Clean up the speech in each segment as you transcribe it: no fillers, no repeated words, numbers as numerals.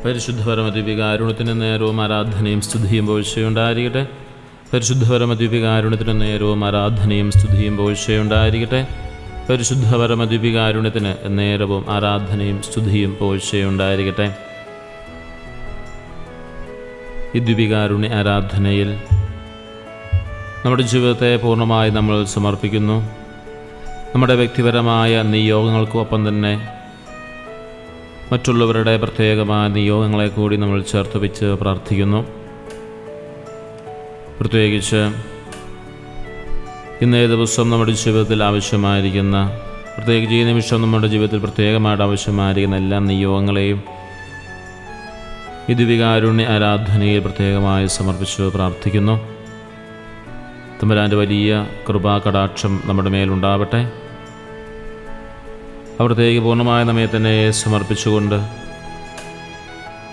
പരിശുദ്ധ പരമദ്വീപികാരുണ്യത്തിന് നേരവും ആരാധനയും സ്തുതിയും പോഴ്ചയുണ്ടായിരിക്കട്ടെ. പരിശുദ്ധ പരമദ്വീപികാരുണ്യത്തിന് നേരവും ആരാധനയും സ്തുതിയും പോഴ്ചയുണ്ടായിരിക്കട്ടെ. പരിശുദ്ധ പരമദ്വീപികാരുണ്യത്തിന് നേരവും ആരാധനയും സ്തുതിയും പോഴ്ചയുണ്ടായിരിക്കട്ടെ. ഈ ദ്വീപികാരുണ്യ ആരാധനയിൽ നമ്മുടെ ജീവിതത്തെ പൂർണ്ണമായി നമ്മൾ സമർപ്പിക്കുന്നു. നമ്മുടെ വ്യക്തിപരമായ നിയോഗങ്ങൾക്കൊപ്പം തന്നെ മറ്റുള്ളവരുടെ പ്രത്യേകമായ നിയോഗങ്ങളെ കൂടി നമ്മൾ ചേർത്ത് വെച്ച് പ്രാർത്ഥിക്കുന്നു. പ്രത്യേകിച്ച് ഇന്നേ ദിവസം നമ്മുടെ ജീവിതത്തിൽ ആവശ്യമായിരിക്കുന്ന, പ്രത്യേകിച്ച് ഈ നിമിഷം നമ്മുടെ ജീവിതത്തിൽ പ്രത്യേകമായിട്ട് ആവശ്യമായിരിക്കുന്ന എല്ലാ നിയോഗങ്ങളെയും ഈ ദ്വീപികാരുണ്യ ആരാധനയിൽ പ്രത്യേകമായി സമർപ്പിച്ച് പ്രാർത്ഥിക്കുന്നു. തമ്പുരാൻ്റെ വലിയ കൃപാകടാക്ഷം നമ്മുടെ മേലുണ്ടാവട്ടെ. അവിടത്തേക്ക് പൂർണ്ണമായ നമ്മെ തന്നെ സമർപ്പിച്ചുകൊണ്ട്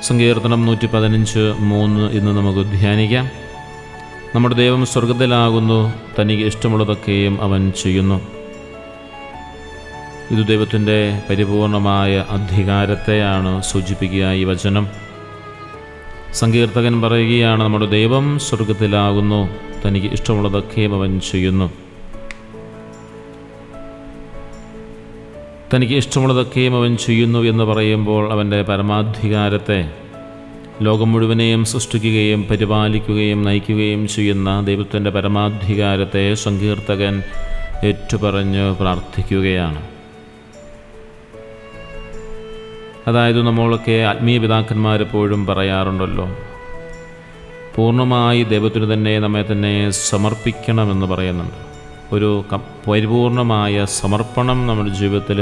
സങ്കീർത്തനം 115:3 ഇന്ന് നമുക്ക് ധ്യാനിക്കാം. നമ്മുടെ ദൈവം സ്വർഗത്തിലാകുന്നു, തനിക്ക് ഇഷ്ടമുള്ളതൊക്കെയും അവൻ ചെയ്യുന്നു. ഇത് ദൈവത്തിൻ്റെ പരിപൂർണമായ അധികാരത്തെയാണ് സൂചിപ്പിക്കുക ഈ വചനം. സങ്കീർത്തകൻ പറയുകയാണ്, നമ്മുടെ ദൈവം സ്വർഗത്തിലാകുന്നു, തനിക്ക് ഇഷ്ടമുള്ളതൊക്കെയും അവൻ ചെയ്യുന്നു. തനിക്ക് ഇഷ്ടമുള്ളതൊക്കെയും അവൻ ചെയ്യുന്നു എന്ന് പറയുമ്പോൾ അവൻ്റെ പരമാധികാരത്തെ, ലോകം മുഴുവനെയും സൃഷ്ടിക്കുകയും പരിപാലിക്കുകയും നയിക്കുകയും ചെയ്യുന്ന ദൈവത്തിൻ്റെ പരമാധികാരത്തെ സങ്കീർത്തകൻ ഏറ്റുപറഞ്ഞ് പ്രാർത്ഥിക്കുകയാണ്. അതായത് നമ്മളൊക്കെ ആത്മീയ പിതാക്കന്മാരെപ്പോഴും പറയാറുണ്ടല്ലോ, പൂർണ്ണമായി ദൈവത്തിന് തന്നെ നമ്മെ തന്നെ സമർപ്പിക്കണമെന്ന് പറയുന്നുണ്ട്. ഒരു പരിപൂർണമായ സമർപ്പണം നമ്മുടെ ജീവിതത്തിൽ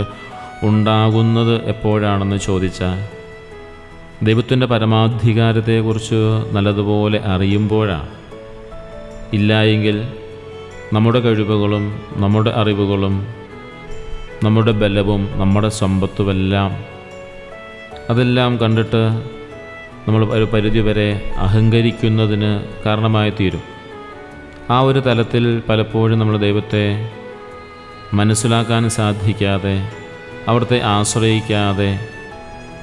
ഉണ്ടാകുന്നത് എപ്പോഴാണെന്ന് ചോദിച്ചാൽ, ദൈവത്തിൻ്റെ പരമാധികാരത്തെക്കുറിച്ച് നല്ലതുപോലെ അറിയുമ്പോഴാണ്. ഇല്ലായെങ്കിൽ നമ്മുടെ കഴിവുകളും നമ്മുടെ അറിവുകളും നമ്മുടെ ബലവും നമ്മുടെ സമ്പത്തുമെല്ലാം അതെല്ലാം കണ്ടിട്ട് നമ്മൾ ഒരു പരിധിവരെ അഹങ്കരിക്കുന്നതിന് കാരണമായി തീരും. ആ ഒരു തലത്തിൽ പലപ്പോഴും നമ്മൾ ദൈവത്തെ മനസ്സിലാക്കാൻ സാധിക്കാതെ, അവിടുത്തെ ആശ്രയിക്കാതെ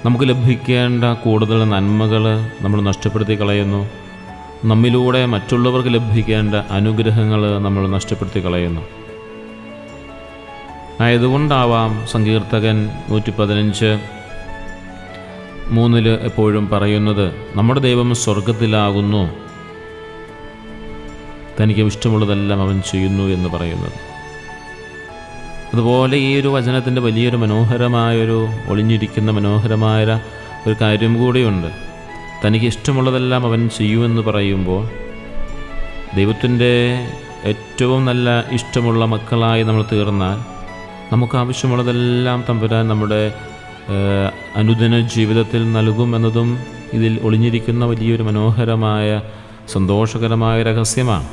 നമുക്ക് ലഭിക്കേണ്ട കൂടുതൽ നന്മകൾ നമ്മൾ നഷ്ടപ്പെടുത്തി കളയുന്നു. നമ്മിലൂടെ മറ്റുള്ളവർക്ക് ലഭിക്കേണ്ട അനുഗ്രഹങ്ങൾ നമ്മൾ നഷ്ടപ്പെടുത്തി കളയുന്നു. ആയതുകൊണ്ടാവാം സങ്കീർത്തകൻ 115:3 എപ്പോഴും പറയുന്നത്, നമ്മുടെ ദൈവം സ്വർഗത്തിലാകുന്നു, തനിക്ക് ഇഷ്ടമുള്ളതെല്ലാം അവൻ ചെയ്യുന്നു എന്ന് പറയുന്നത്. അതുപോലെ ഈ ഒരു വചനത്തിൻ്റെ വലിയൊരു മനോഹരമായൊരു ഒളിഞ്ഞിരിക്കുന്ന മനോഹരമായ ഒരു കാര്യം കൂടിയുണ്ട്. തനിക്ക് ഇഷ്ടമുള്ളതെല്ലാം അവൻ ചെയ്യുമെന്ന് പറയുമ്പോൾ, ദൈവത്തിൻ്റെ ഏറ്റവും നല്ല ഇഷ്ടമുള്ള മക്കളായി നമ്മൾ തീർന്നാൽ നമുക്ക് ആവശ്യമുള്ളതെല്ലാം തമ്പുരാൻ നമ്മുടെ അനുദിന ജീവിതത്തിൽ നൽകുമെന്നതും ഇതിൽ ഒളിഞ്ഞിരിക്കുന്ന വലിയൊരു മനോഹരമായ സന്തോഷകരമായ രഹസ്യമാണ്.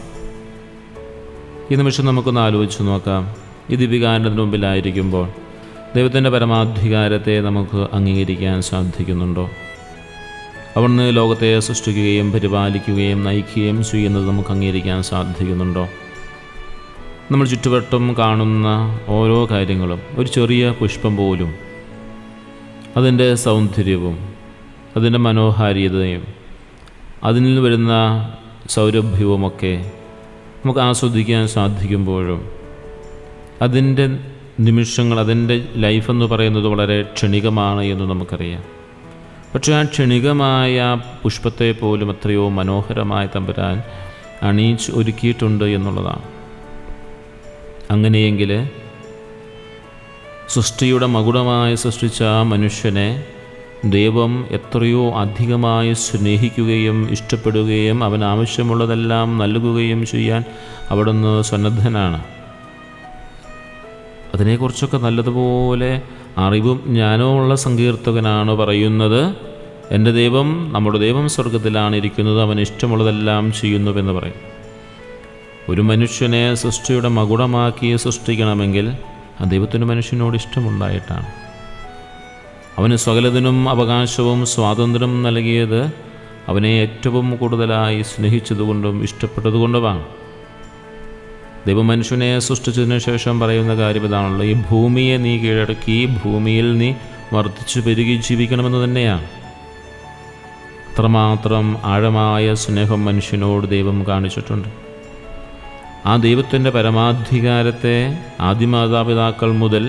ഈ നിമിഷം നമുക്കൊന്ന് ആലോചിച്ച് നോക്കാം. ഈ ദീപികാരൻ്റെ മുമ്പിലായിരിക്കുമ്പോൾ ദൈവത്തിൻ്റെ പരമാധികാരത്തെ നമുക്ക് അംഗീകരിക്കാൻ സാധിക്കുന്നുണ്ടോ? അവിടുന്ന് ലോകത്തെ സൃഷ്ടിക്കുകയും പരിപാലിക്കുകയും നയിക്കുകയും ചെയ്യുന്നത് നമുക്ക് അംഗീകരിക്കാൻ സാധിക്കുന്നുണ്ടോ? നമ്മൾ ചുറ്റുവട്ടം കാണുന്ന ഓരോ കാര്യങ്ങളും, ഒരു ചെറിയ പുഷ്പം പോലും അതിൻ്റെ സൗന്ദര്യവും അതിൻ്റെ മനോഹാരിതയും അതിൽ വരുന്ന സൗരഭ്യവുമൊക്കെ നമുക്ക് ആസ്വദിക്കാൻ സാധിക്കുമ്പോഴും അതിൻ്റെ നിമിഷങ്ങൾ, അതിൻ്റെ ലൈഫെന്ന് പറയുന്നത് വളരെ ക്ഷണികമാണ് എന്ന് നമുക്കറിയാം. പക്ഷേ ആ ക്ഷണികമായ പുഷ്പത്തെ പോലും എത്രയോ മനോഹരമായി തമ്പുരാൻ അണിയിച്ച് ഒരുക്കിയിട്ടുണ്ട് എന്നുള്ളതാണ്. അങ്ങനെയെങ്കിൽ സൃഷ്ടിയുടെ മകുടമായി സൃഷ്ടിച്ച മനുഷ്യനെ ദൈവം എത്രയോ അധികമായി സ്നേഹിക്കുകയും ഇഷ്ടപ്പെടുകയും അവൻ ആവശ്യമുള്ളതെല്ലാം നൽകുകയും ചെയ്യാൻ അവിടുന്ന് സന്നദ്ധനാണ്. അതിനെക്കുറിച്ചൊക്കെ നല്ലതുപോലെ അറിവും ജ്ഞാനവുമുള്ള സങ്കീർത്തകനാണ് പറയുന്നത്, എൻ്റെ ദൈവം, നമ്മുടെ ദൈവം സ്വർഗത്തിലാണ് ഇരിക്കുന്നത്, അവൻ ഇഷ്ടമുള്ളതെല്ലാം ചെയ്യുന്നുവെന്ന് പറയും. ഒരു മനുഷ്യനെ സൃഷ്ടിയുടെ മകുടമാക്കി സൃഷ്ടിക്കണമെങ്കിൽ ആ ദൈവത്തിന് മനുഷ്യനോട് ഇഷ്ടമുണ്ടായിട്ടാണ്. അവന് സകലതിനും അവകാശവും സ്വാതന്ത്ര്യം നൽകിയത് അവനെ ഏറ്റവും കൂടുതലായി സ്നേഹിച്ചതുകൊണ്ടും ഇഷ്ടപ്പെട്ടതുകൊണ്ടുമാണ്. ദൈവം മനുഷ്യനെ സൃഷ്ടിച്ചതിന് ശേഷം പറയുന്ന കാര്യം ഇതാണല്ലോ, ഈ ഭൂമിയെ നീ കീഴടക്കി, ഈ ഭൂമിയിൽ നീ വർദ്ധിച്ചു പെരുകി ജീവിക്കണമെന്ന് തന്നെയാണ്. അത്രമാത്രം ആഴമായ സ്നേഹം മനുഷ്യനോട് ദൈവം കാണിച്ചിട്ടുണ്ട്. ആ ദൈവത്തിൻ്റെ പരമാധികാരത്തെ ആദിമാതാപിതാക്കൾ മുതൽ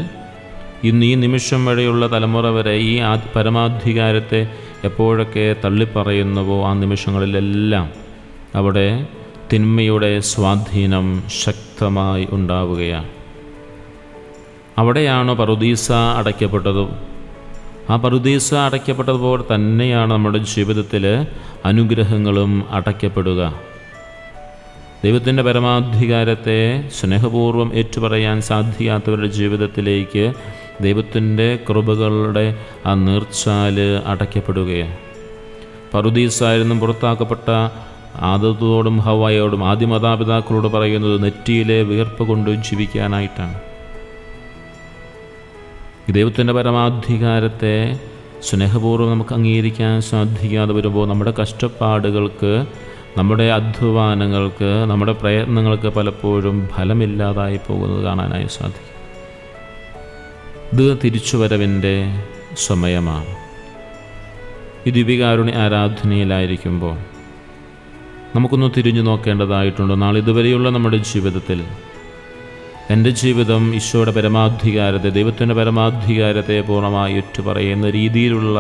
ഇന്ന് ഈ നിമിഷം വരെയുള്ള തലമുറ വരെ ഈ പരമാധികാരത്തെ എപ്പോഴൊക്കെ തള്ളിപ്പറയുന്നുവോ ആ നിമിഷങ്ങളിലെല്ലാം അവിടെ തിന്മയുടെ സ്വാധീനം ശക്തമായി ഉണ്ടാവുകയാണ്. അവിടെയാണ് പറുദീസ അടയ്ക്കപ്പെട്ടതും. ആ പറുദീസ അടയ്ക്കപ്പെട്ടതുപോലെ തന്നെയാണ് നമ്മുടെ ജീവിതത്തിൽ അനുഗ്രഹങ്ങളും അടയ്ക്കപ്പെടുക. ദൈവത്തിൻ്റെ പരമാധികാരത്തെ സ്നേഹപൂർവ്വം ഏറ്റുപറയാൻ സാധിക്കാത്തവരുടെ ജീവിതത്തിലേക്ക് ദൈവത്തിൻ്റെ കൃപകളുടെ ആ നീർച്ചാല് അടയ്ക്കപ്പെടുകയാണ്. പറുദീസായിരുന്നു പുറത്താക്കപ്പെട്ട ആദത്തോടും ഹവ്വായോടും ആദിമാതാപിതാക്കളോട് പറയുന്നത് നെറ്റിയിലെ വിയർപ്പ് കൊണ്ട് ജീവിക്കാനായിട്ടാണ്. ദൈവത്തിൻ്റെ പരമാധികാരത്തെ സ്നേഹപൂർവ്വം നമുക്ക് അംഗീകരിക്കാൻ സാധിക്കാതെ വരുമ്പോൾ നമ്മുടെ കഷ്ടപ്പാടുകൾക്ക്, നമ്മുടെ അധ്വാനങ്ങൾക്ക്, നമ്മുടെ പ്രയത്നങ്ങൾക്ക് പലപ്പോഴും ഫലമില്ലാതായി പോകുന്നത് കാണാനായി സാധിക്കും. ഇത് തിരിച്ചുവരവിൻ്റെ സമയമാണ്. ഈ ദിവ്യകാരുണ്യ ആരാധനയിലായിരിക്കുമ്പോൾ നമുക്കൊന്ന് തിരിഞ്ഞു നോക്കേണ്ടതായിട്ടുണ്ട്. നാളിതുവരെയുള്ള നമ്മുടെ ജീവിതത്തിൽ എൻ്റെ ജീവിതം ഈശോയുടെ പരമാധികാരത്തെ, ദൈവത്തിൻ്റെ പരമാധികാരത്തെ പൂർണ്ണമായി ഏറ്റുപറയുന്ന രീതിയിലുള്ള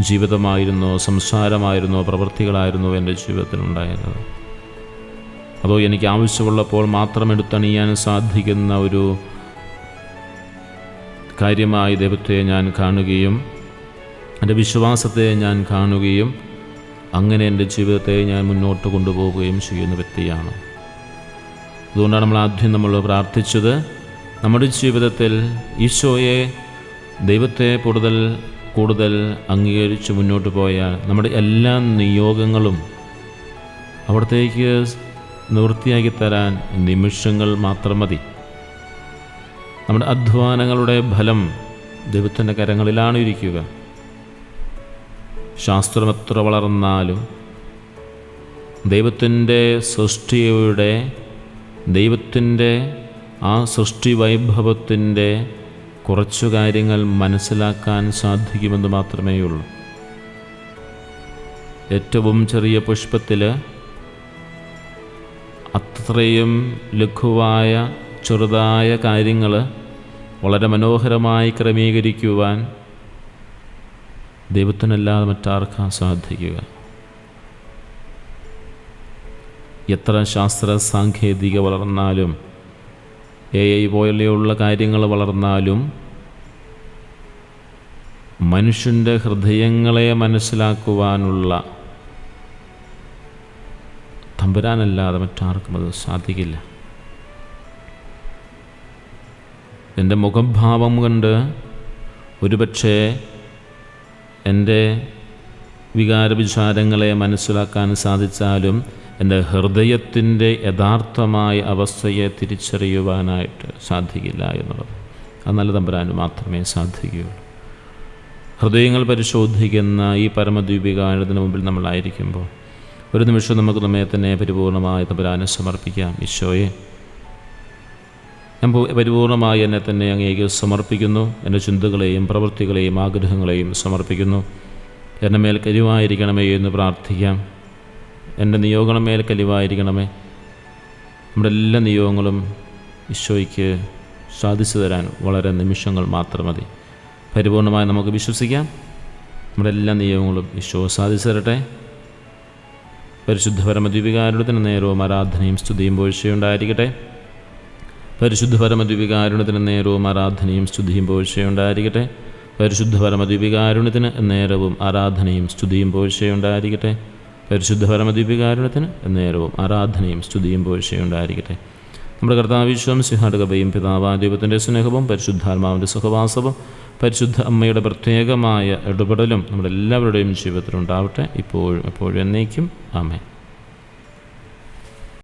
ജീവിതമായിരുന്നോ, സംസാരമായിരുന്നോ, പ്രവൃത്തികളായിരുന്നോ എൻ്റെ ജീവിതത്തിലുണ്ടായത്? അതോ എനിക്ക് ആവശ്യമുള്ളപ്പോൾ മാത്രം എടുത്തണിയാൻ സാധിക്കുന്ന ഒരു കാര്യമായി ദൈവത്തെ ഞാൻ കാണുകയും എൻ്റെ വിശ്വാസത്തെ ഞാൻ കാണുകയും അങ്ങനെ എൻ്റെ ജീവിതത്തെ ഞാൻ മുന്നോട്ട് കൊണ്ടുപോവുകയും ചെയ്യുന്ന വ്യക്തിയാണ്. അതുകൊണ്ടാണ് നമ്മൾ പ്രാർത്ഥിച്ചത്, നമ്മുടെ ജീവിതത്തിൽ ഈശോയെ, ദൈവത്തെ കൂടുതൽ അംഗീകരിച്ച് മുന്നോട്ട് പോയാൽ നമ്മുടെ എല്ലാ നിയോഗങ്ങളും അവിടത്തേക്ക് നിവൃത്തിയാക്കി തരാൻ നിമിഷങ്ങൾ മാത്രം മതി. നമ്മുടെ അധ്വാനങ്ങളുടെ ഫലം ദൈവത്തിൻ്റെ കരങ്ങളിലാണ് ഇരിക്കുക. ശാസ്ത്രം എത്ര വളർന്നാലും ദൈവത്തിൻ്റെ ആ സൃഷ്ടി വൈഭവത്തിൻ്റെ കുറച്ചു കാര്യങ്ങൾ മനസ്സിലാക്കാൻ സാധിക്കുമെന്ന് മാത്രമേ ഉള്ളൂ. ഏറ്റവും ചെറിയ പുഷ്പത്തിൽ അത്രയും ലഘുവായ ചെറുതായ കാര്യങ്ങൾ വളരെ മനോഹരമായി ക്രമീകരിക്കുവാൻ ദൈവത്തിനല്ലാതെ മറ്റാർക്കാണ് സാധിക്കുക? എത്ര ശാസ്ത്ര സാങ്കേതിക വളർന്നാലും, AI പോലെയുള്ള കാര്യങ്ങൾ വളർന്നാലും, മനുഷ്യൻ്റെ ഹൃദയങ്ങളെ മനസ്സിലാക്കുവാനുള്ള തമ്പുരാനല്ലാതെ മറ്റാർക്കും അത് സാധിക്കില്ല. എൻ്റെ മുഖഭാവം കണ്ട് ഒരുപക്ഷെ എൻ്റെ വികാരവിചാരങ്ങളെ മനസ്സിലാക്കാൻ സാധിച്ചാലും എൻ്റെ ഹൃദയത്തിൻ്റെ യഥാർത്ഥമായ അവസ്ഥയെ തിരിച്ചറിയുവാനായിട്ട് സാധിക്കില്ല എന്നുള്ളത് അത് നല്ല തമ്പുരാന് മാത്രമേ സാധിക്കുകയുള്ളൂ. ഹൃദയങ്ങൾ പരിശോധിക്കുന്ന ഈ പരമദ്വീപികാരത്തിന് മുമ്പിൽ നമ്മളായിരിക്കുമ്പോൾ ഒരു നിമിഷം നമുക്ക് നമ്മെ തന്നെ പരിപൂർണമായി തമ്പുരാനെ സമർപ്പിക്കാം. ഈശോയെ, ഞാൻ പരിപൂർണമായി എന്നെ തന്നെ അങ്ങേക്ക് സമർപ്പിക്കുന്നു. എൻ്റെ ചിന്തകളെയും പ്രവൃത്തികളെയും ആഗ്രഹങ്ങളെയും സമർപ്പിക്കുന്നു. എൻ്റെ മേൽ കനിവായിരിക്കണമേ എന്ന് പ്രാർത്ഥിക്കാം. എൻ്റെ നിയോഗങ്ങൾ മേൽ കനിവായിരിക്കണമേ. നമ്മുടെ എല്ലാ നിയോഗങ്ങളും ഈശോയ്ക്ക് സാധിച്ചു തരാൻ വളരെ നിമിഷങ്ങൾ മാത്രം മതി. പരിപൂർണമായി നമുക്ക് വിശ്വസിക്കാം. നമ്മുടെ എല്ലാ നിയോഗങ്ങളും ഈശോ സാധിച്ചു തരട്ടെ. പരിശുദ്ധ പരമദ്വീപികാരുണ്യത്തിന് നേരവും ആരാധനയും സ്തുതിയും പുകഴ്ചയുണ്ടായിരിക്കട്ടെ. പരിശുദ്ധ പരമദ്വീപികാരുണ്യത്തിന് നേരവും ആരാധനയും സ്തുതിയും പുകഴ്ചയുണ്ടായിരിക്കട്ടെ. പരിശുദ്ധ പരമദ്വീപികാരുണ്യത്തിന് നേരവും ആരാധനയും സ്തുതിയും പുകഴ്ചയുണ്ടായിരിക്കട്ടെ. പരിശുദ്ധ പരമദ്വീപികാരുണ്യത്തിന് നേരവും ആരാധനയും സ്തുതിയും പുകഴ്ചയുണ്ടായിരിക്കട്ടെ. നമ്മുടെ കർത്താവിശ്വം സിംഹാടകബയും പിതാവായ ദൈവത്തിൻ്റെ സ്നേഹവും പരിശുദ്ധാത്മാവിൻ്റെ സഹവാസവും പരിശുദ്ധ അമ്മയുടെ പ്രത്യേകമായ ഇടപെടലും നമ്മുടെ എല്ലാവരുടെയും ജീവിതത്തിലുണ്ടാവട്ടെ, ഇപ്പോഴും എപ്പോഴും എന്നേക്കും. ആമേൻ.